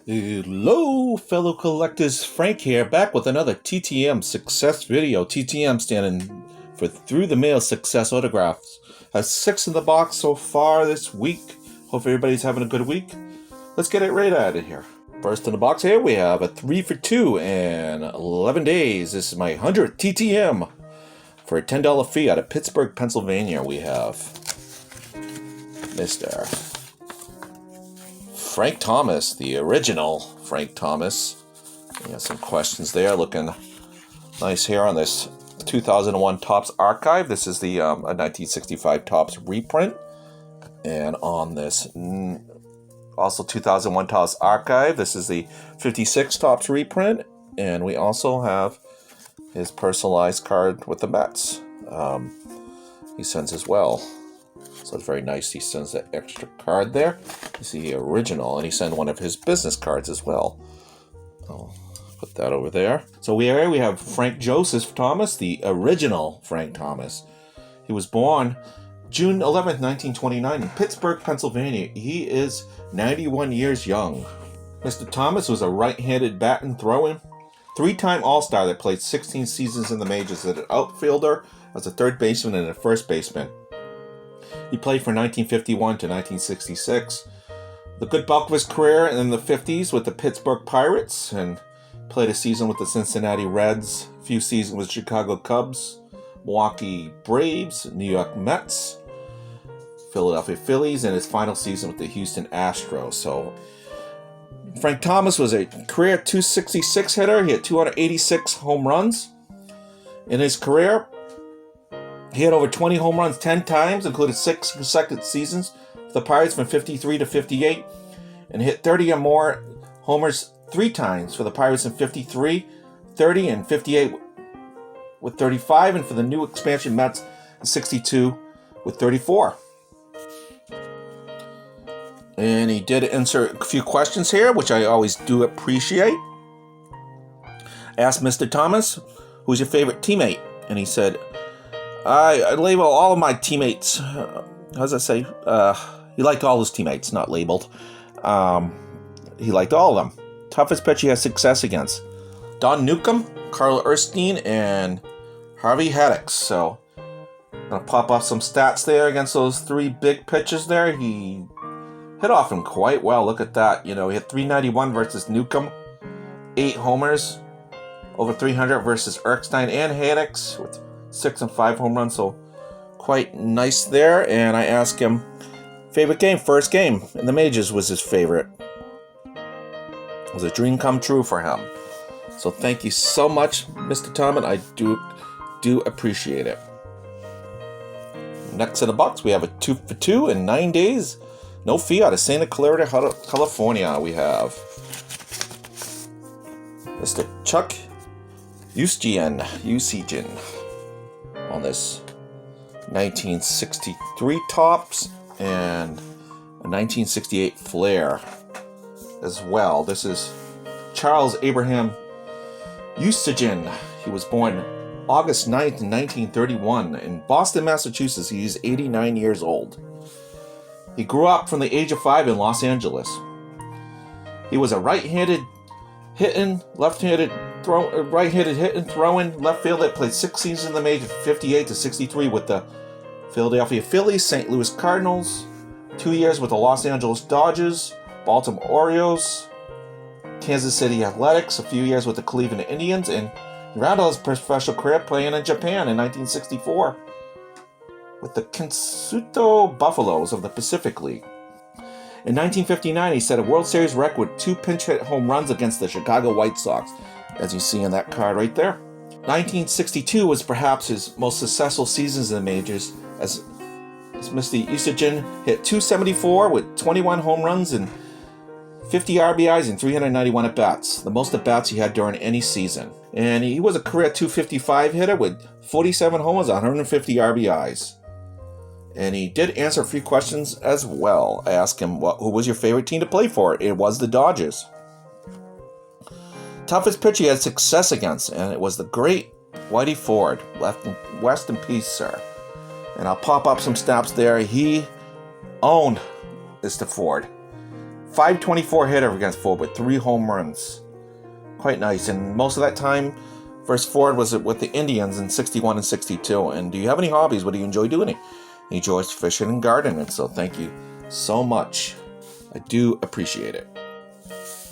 Hello, fellow collectors. Frank here, back with another TTM Success video. TTM standing for Through the Mail Success Autographs. Has 6 in the box so far this week. Hope everybody's having a good week. Let's get it right out of here. First in the box here, we have a 3 for 2 in 11 days. This is my 100th TTM. For a $10 fee out of Pittsburgh, Pennsylvania, we have Mr. Frank Thomas, the original Frank Thomas. We got some questions there. Looking nice here on this 2001 Topps Archive. This is the 1965 Topps reprint. And on this also 2001 Topps Archive, this is the 56 Topps reprint. And we also have his personalized card with the Mets. He sends as well. So it's very nice. He sends that extra card there. You see the original, and he sent one of his business cards as well. I'll put that over there. So we have Frank Joseph Thomas, the original Frank Thomas. He was born June 11th, 1929 in Pittsburgh, Pennsylvania. He is 91 years young. Mr. Thomas was a right-handed bat and throw-in, 3-time All-Star that played 16 seasons in the majors as an outfielder, as a third baseman, and a first baseman. He played from 1951 to 1966. The good bulk of his career in the 50s with the Pittsburgh Pirates, and played a season with the Cincinnati Reds, a few seasons with Chicago Cubs, Milwaukee Braves, New York Mets, Philadelphia Phillies, and his final season with the Houston Astros. So Frank Thomas was a career 266 hitter. He had 286 home runs in his career. He had over 20 home runs 10 times, including 6 consecutive seasons for the Pirates from 53 to 58, and hit 30 or more homers 3 times for the Pirates in 53, 30, and 58 with 35, and for the new expansion Mets in 62 with 34. And he did insert a few questions here, which I always do appreciate. Asked Mr. Thomas, who's your favorite teammate? And he said, I label all of my teammates. How does that say? He liked all his teammates, not labeled. He liked all of them. Toughest pitch he had success against: Don Newcomb, Carl Erskine, and Harvey Haddix. So I'm going to pop off some stats there against those 3 big pitches there. He hit off him quite well. Look at that. You know, he hit 391 versus Newcomb, 8 homers, over 300 versus Erskine and Haddix with 6 and 5 home runs, so quite nice there. And I asked him, favorite game, first game in the majors was his favorite. It was a dream come true for him. So thank you so much, Mr. Thomas. I do appreciate it. Next in the box, we have a 2 for 2 in 9 days. No fee out of Santa Clara, California. We have Mr. Chuck Eastergen on this 1963 Topps and a 1968 Flair as well. This is Charles Abraham Eastergen. He was born August 9th, 1931 in Boston, Massachusetts. He is 89 years old. He grew up from the age of 5 in Los Angeles. He was a right-handed hitting, left-handed right-handed hitting, throwing left field that played 6 seasons in the major, 58 to 63 with the Philadelphia Phillies, St. Louis Cardinals, 2 years with the Los Angeles Dodgers, Baltimore Orioles, Kansas City Athletics, a few years with the Cleveland Indians, and he rounded out his professional career playing in Japan in 1964 with the Kansuto Buffaloes of the Pacific League. In 1959, he set a World Series record with 2 pinch hit home runs against the Chicago White Sox, as you see in that card right there. 1962 was perhaps his most successful seasons in the majors, as Mr. Eastergen hit .274 with 21 home runs and 50 RBIs and 391 at-bats, the most at-bats he had during any season. And he was a career .255 hitter with 47 homers and 150 RBIs. And he did answer a few questions as well. I asked him, who was your favorite team to play for? It was the Dodgers. Toughest pitch he had success against, and it was the great Whitey Ford. Rest in peace, sir. And I'll pop up some stats there. He owned Mr. Ford. .524 hitter against Ford with 3 home runs. Quite nice. And most of that time versus Ford was with the Indians in 61 and 62. And do you have any hobbies? What do you enjoy doing? He enjoys fishing and gardening. So thank you so much. I do appreciate it.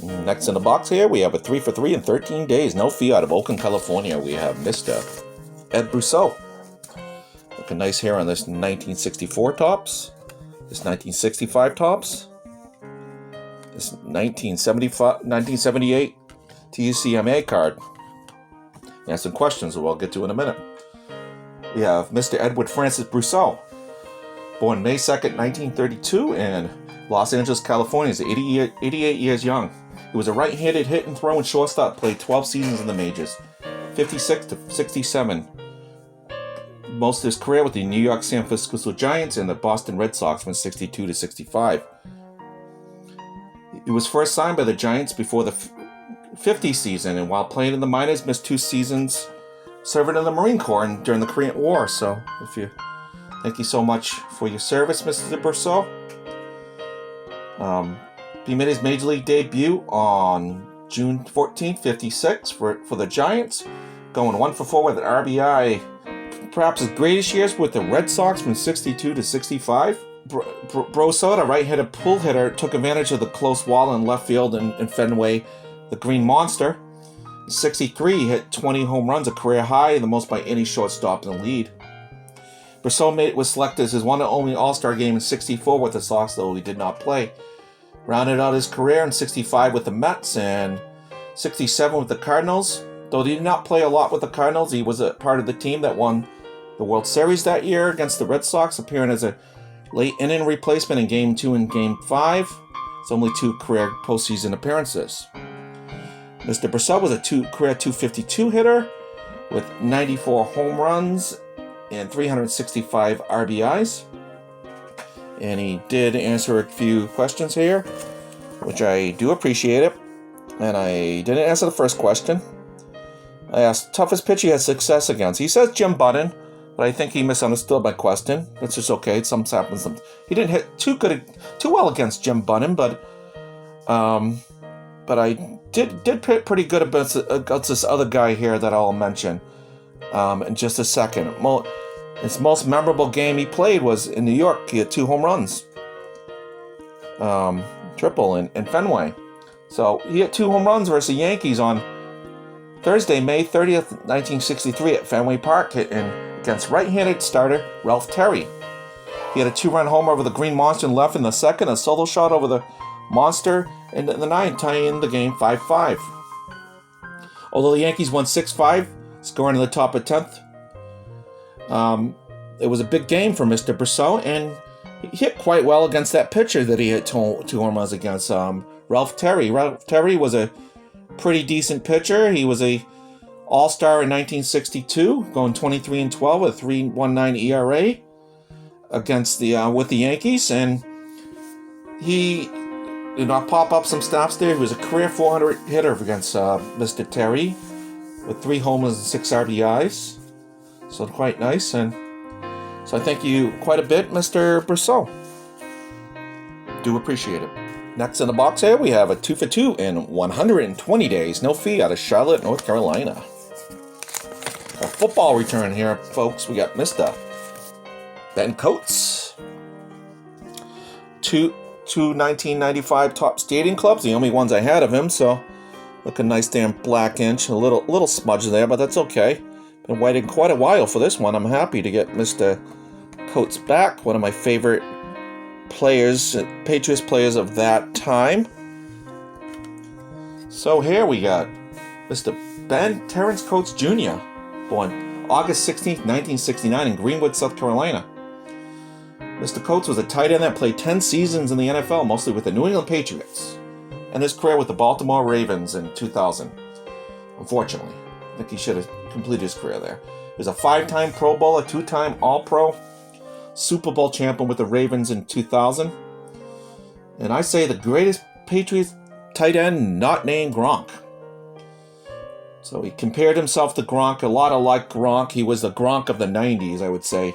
Next in the box here, we have a 3 for 3 in 13 days. No fee out of Oakland, California. We have Mr. Ed Brousseau. Looking nice here on this 1964 tops. This 1965 tops. This 1978 TCMA card. And some questions that we'll get to in a minute. We have Mr. Edward Francis Brousseau. Born May 2nd, 1932 in Los Angeles, California. He's 88 years young. He was a right-handed hit and throw and shortstop. Played 12 seasons in the majors. 56 to 67. Most of his career with the New York San Francisco Giants and the Boston Red Sox from 62 to 65. He was first signed by the Giants before the 50 season, and while playing in the minors, missed 2 seasons serving in the Marine Corps and during the Korean War. So, thank you so much for your service, Mr. Brousseau. He made his major league debut on June 14, 56 for the Giants, going 1 for 4 with an RBI. Perhaps his greatest years with the Red Sox from 62 to 65. Brousseau, a right-handed pull hitter, took advantage of the close wall in left field in Fenway, the Green Monster. In 63, he hit 20 home runs, a career high, the most by any shortstop in the league. Brousseau was selected as his one and only All-Star game in 64 with the Sox, though he did not play. Rounded out his career in 65 with the Mets and 67 with the Cardinals. Though he did not play a lot with the Cardinals, he was a part of the team that won the World Series that year against the Red Sox, appearing as a late inning replacement in Game 2 and Game 5. It's only 2 career postseason appearances. Mr. Brousseau was a career .252 hitter with 94 home runs and 365 RBIs. And he did answer a few questions here, which I do appreciate it. And I didn't answer the first question. I asked, toughest pitcher he had success against. He says Jim Button, but I think he misunderstood my question. It's just okay. It sometimes happens. He didn't hit too well against Jim Button, but I did pretty good against this other guy here that I'll mention in just a second. His most memorable game he played was in New York. He had 2 home runs. Triple in Fenway. So he had 2 home runs versus the Yankees on Thursday, May 30th, 1963 at Fenway Park, against right-handed starter Ralph Terry. He had a 2-run homer over the Green Monster in left in the second, a solo shot over the Monster in the ninth, tying the game 5-5. Although the Yankees won 6-5, scoring in the top of 10th, it was a big game for Mr. Brousseau, and he hit quite well against that pitcher that he hit 2 home runs against, Ralph Terry. Ralph Terry was a pretty decent pitcher. He was a All-Star in 1962, going 23-12 with a 3.19 ERA against with the Yankees, and he did not pop up some stops there. He was a career .400 hitter against Mr. Terry with 3 homers and 6 RBIs. So quite nice, and so I thank you quite a bit, Mr. Brousseau. Do appreciate it. Next in the box here, we have a 2 for 2 in 120 days. No fee out of Charlotte, North Carolina. A football return here, folks. We got Mr. Ben Coates. Two 1995 top stadium clubs, the only ones I had of him, so looking nice there in black inch. A little smudge there, but that's okay. Been waiting quite a while for this one. I'm happy to get Mr. Coates back. One of my favorite players, Patriots players of that time. So here we got Mr. Ben Terrence Coates Jr., born August 16th, 1969 in Greenwood, South Carolina. Mr. Coates was a tight end that played 10 seasons in the NFL, mostly with the New England Patriots, and his career with the Baltimore Ravens in 2000. Unfortunately, I think he should have completed his career there. He was a 5-time Pro Bowler, 2-time All-Pro, Super Bowl champion with the Ravens in 2000. And I say the greatest Patriots tight end not named Gronk. So he compared himself to Gronk, a lot like Gronk. He was the Gronk of the 90s, I would say.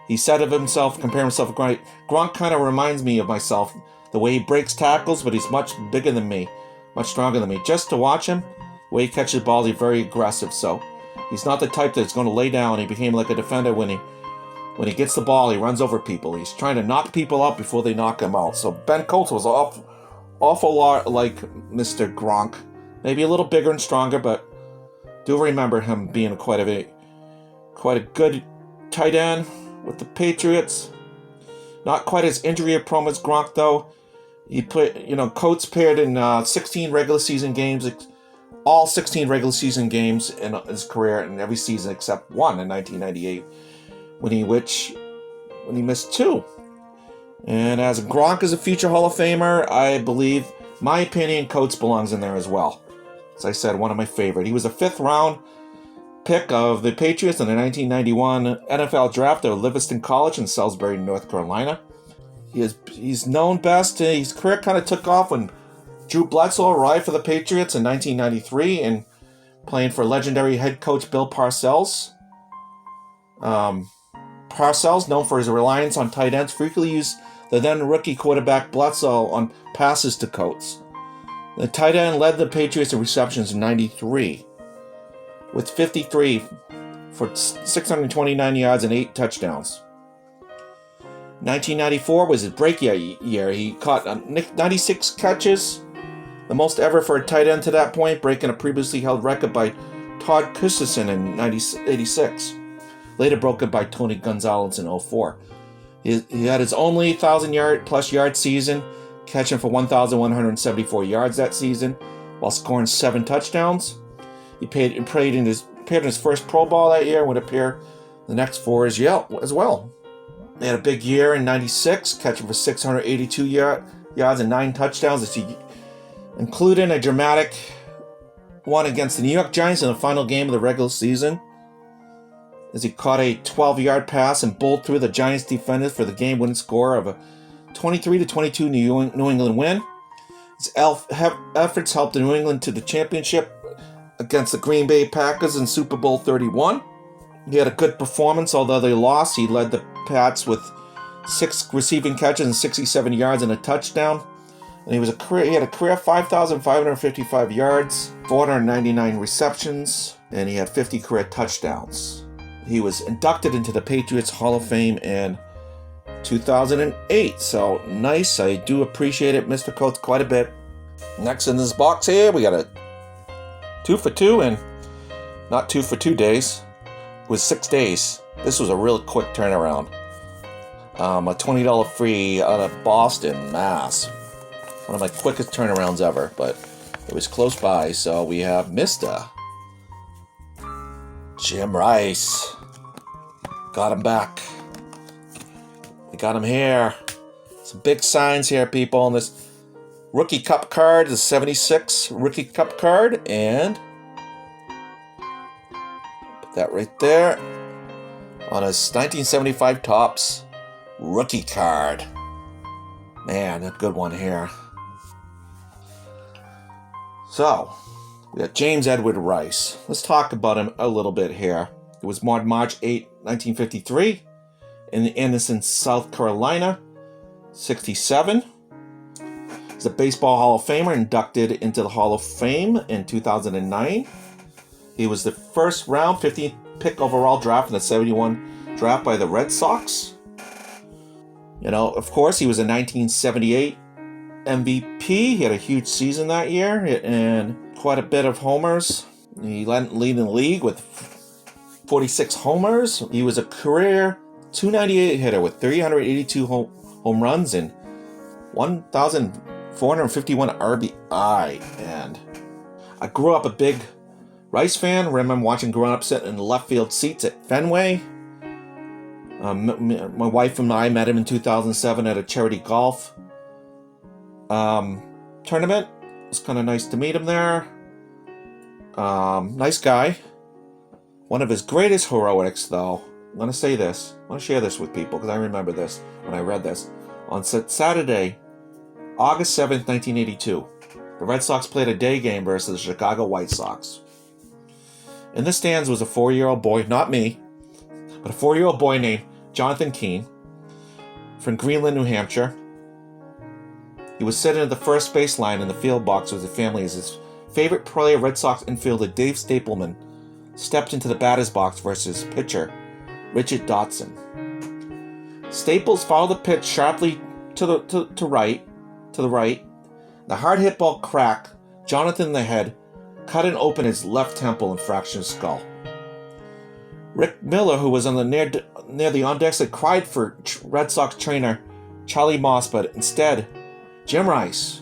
He said of himself, compare himself to Gronk. Gronk kind of reminds me of myself. the way he breaks tackles, but he's much bigger than me, much stronger than me. Just to watch him, the way he catches the ball, he's very aggressive. So he's not the type that's going to lay down. He became like a defender when he gets the ball. He runs over people. He's trying to knock people out before they knock him out. So Ben Coates was awful lot like Mr. Gronk, maybe a little bigger and stronger, but do remember him being quite a good tight end with the Patriots. Not quite as injury-prone as Gronk, though. He played, Coates paired in 16 regular season games, all 16 regular season games in his career, in every season except one in 1998, when he missed 2. And as Gronk is a future Hall of Famer, I believe, my opinion, Coates belongs in there as well. As I said, one of my favorite. He was a 5th round pick of the Patriots in the 1991 NFL draft at Livingston College in Salisbury, North Carolina. He's known best. His career kind of took off when Drew Bledsoe arrived for the Patriots in 1993 and playing for legendary head coach Bill Parcells. Parcells, known for his reliance on tight ends, frequently used the then rookie quarterback Brousseau on passes to Coates. The tight end led the Patriots in receptions in 93 with 53 for 629 yards and 8 touchdowns. 1994 was his breakout year. He caught 96 catches, the most ever for a tight end to that point, breaking a previously held record by Todd Christensen in 86. Later broken by Tony Gonzalez in 04. He had his only 1,000-yard-plus season, catching for 1,174 yards that season, while scoring 7 touchdowns. He appeared in his first Pro Bowl that year and would appear the next 4 as well. He had a big year in 96, catching for 682 yards and 9 touchdowns, including a dramatic one against the New York Giants in the final game of the regular season, as he caught a 12-yard pass and bowled through the Giants defenders for the game-winning score of a 23-22 New England win. His efforts helped New England to the championship against the Green Bay Packers in Super Bowl 31. He had a good performance, although they lost. He led the Pats with 6 receiving catches and 67 yards and a touchdown. And he had a career 5,555 yards, 499 receptions, and he had 50 career touchdowns. He was inducted into the Patriots Hall of Fame in 2008. So nice. I do appreciate it, Mr. Coates, quite a bit. Next in this box here, we got a 2 for 2, and not 2 for 2 days. It was 6 days. This was a real quick turnaround. A $20 free out of Boston, Mass. One of my quickest turnarounds ever, but it was close by. So we have Mr. Jim Rice. Got him back. We got him here. Some big signs here, people. On this Rookie Cup card, the 76 Rookie Cup card, and put that right there on his 1975 Topps Rookie card. Man, a good one here. So, we got James Edward Rice. Let's talk about him a little bit here. It was born March 8, 1953 in Anderson, South Carolina, 67. He's a Baseball Hall of Famer, inducted into the Hall of Fame in 2009. He was the first round 15th pick overall draft in the 71 draft by the Red Sox. Of course, he was a 1978 MVP. He had a huge season that year and quite a bit of homers. He led in the league with 46 homers. He was a career 298 hitter with 382 home runs and 1,451 RBI. And I grew up a big Rice fan. Remember watching growing up, sitting in the left field seats at Fenway. My wife and I met him in 2007 at a charity golf tournament. It was kind of nice to meet him there. Nice guy. One of his greatest heroics, though, I'm going to say this. I want to share this with people because I remember this when I read this. On Saturday, August 7th, 1982, the Red Sox played a day game versus the Chicago White Sox. In the stands was a 4-year-old boy, not me, but a 4-year-old boy named Jonathan Keene from Greenland, New Hampshire. He was sitting at the first baseline in the field box with his family as his favorite player, Red Sox infielder Dave Stapleman, stepped into the batter's box versus pitcher Richard Dotson. Staples fouled the pitch sharply to the right. The hard hit ball cracked Jonathan in the head, cutting open his left temple and fractured his skull. Rick Miller, who was on the near the on deck, had cried for Red Sox trainer Charlie Moss, but instead, Jim Rice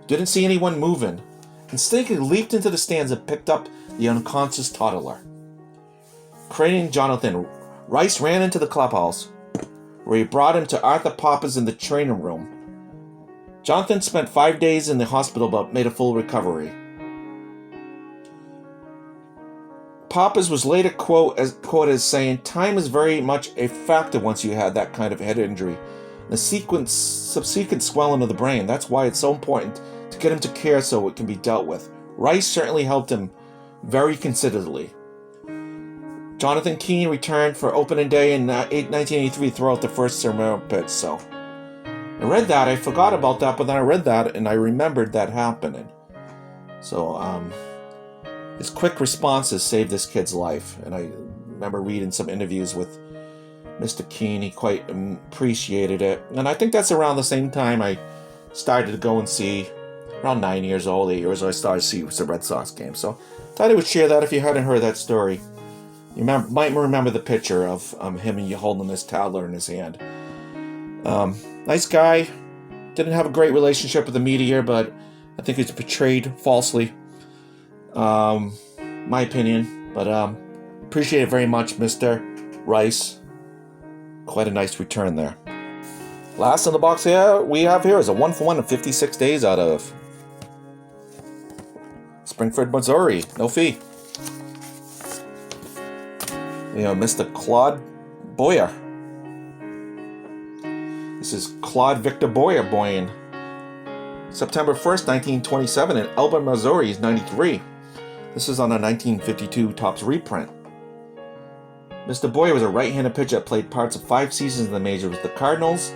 didn't see anyone moving. Instinctively leaped into the stands and picked up the unconscious toddler. Craning Jonathan, Rice ran into the clubhouse, where he brought him to Arthur Papa's in the training room. Jonathan spent 5 days in the hospital but made a full recovery. Papas was later quoted as saying, "Time is very much a factor once you had that kind of head injury. The subsequent swelling of the brain. That's why it's so important to get him to care so it can be dealt with." Rice certainly helped him very considerably. Jonathan Keene returned for opening day in 1983 to throw out the first ceremonial pitch. So I read that. I forgot about that, but then I read that and I remembered that happening. So his quick responses saved this kid's life. And I remember reading some interviews with Mr. Keene. He quite appreciated it. And I think that's around the same time I started to go and see, around 8 years old, I started to see some Red Sox games. So I thought I would share that if you hadn't heard that story. You might remember the picture of him and you holding this toddler in his hand. Nice guy. Didn't have a great relationship with the media, but I think he's portrayed falsely. My opinion. But appreciate it very much, Mr. Rice. Quite a nice return there. Last in the box we have here is a 1-for-1 in 56 days out of Springfield, Missouri. No fee. Mr. Claude Boyer. This is Claude Victor Boyer, born September 1st, 1927 in Elba, Missouri. He's 93. This is on a 1952 Topps reprint. Mr. Boyer was a right-handed pitcher that played parts of 5 seasons in the majors with the Cardinals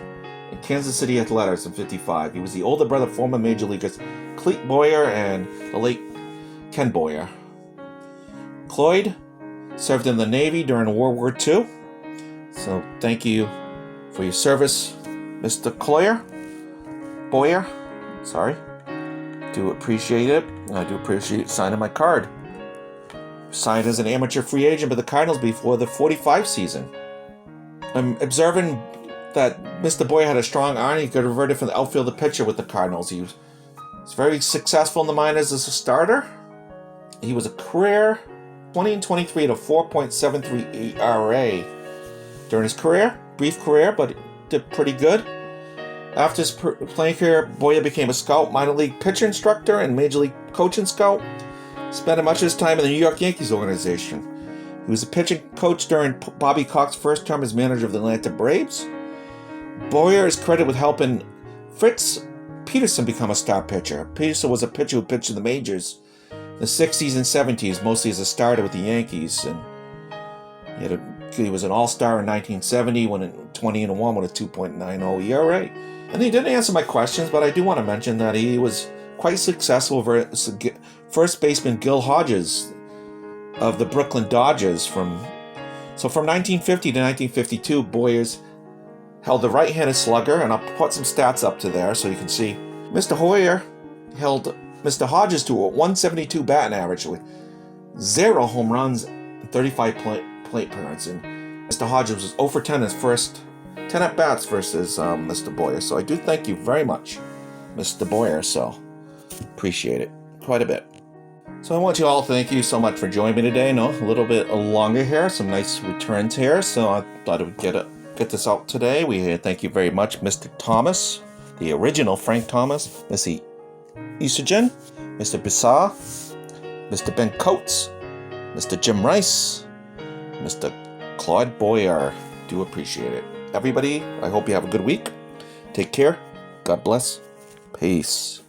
and Kansas City Athletics in 55. He was the older brother of former major leaguers Clete Boyer and the late Ken Boyer. Cloyd served in the Navy during World War II. So thank you for your service, Mr. Boyer. Do appreciate it. I do appreciate signing my card. Signed as an amateur free agent by the Cardinals before the 45 season. I'm observing that Mr. Boyer had a strong arm. He converted from the outfield to pitcher with the Cardinals. He was very successful in the minors as a starter. He was a career 20-23 at a 4.73 ERA during his career. Brief career, but did pretty good. After his playing career, Boyer became a scout, minor league pitcher instructor, and major league coaching scout. Spent much of his time in the New York Yankees organization. He was a pitching coach during Bobby Cox's first term as manager of the Atlanta Braves. Boyer is credited with helping Fritz Peterson become a star pitcher. Peterson was a pitcher who pitched in the majors in the 60s and 70s, mostly as a starter with the Yankees. And he was an all-star in 1970, won 20-1 with a 2.90 ERA. And he didn't answer my questions, but I do want to mention that he was quite successful versus first baseman Gil Hodges of the Brooklyn Dodgers. From 1950 to 1952, Boyers held the right-handed slugger, and I'll put some stats up to there so you can see. Mr. Boyer held Mr. Hodges to a 172 batting average with 0 home runs and 35 plate appearances. And Mr. Hodges was 0 for 10 in his first 10 at-bats versus Mr. Boyer. So I do thank you very much, Mr. Boyer. So appreciate it quite a bit. So I want you all to thank you so much for joining me today. A little bit longer here, some nice returns here. So I thought I would get this out today. We thank you very much, Mr. Thomas, the original Frank Thomas, Mr. Eastergen, Mr. Brousseau, Mr. Ben Coates, Mr. Jim Rice, Mr. Claude Boyer. Do appreciate it. Everybody, I hope you have a good week. Take care. God bless. Peace.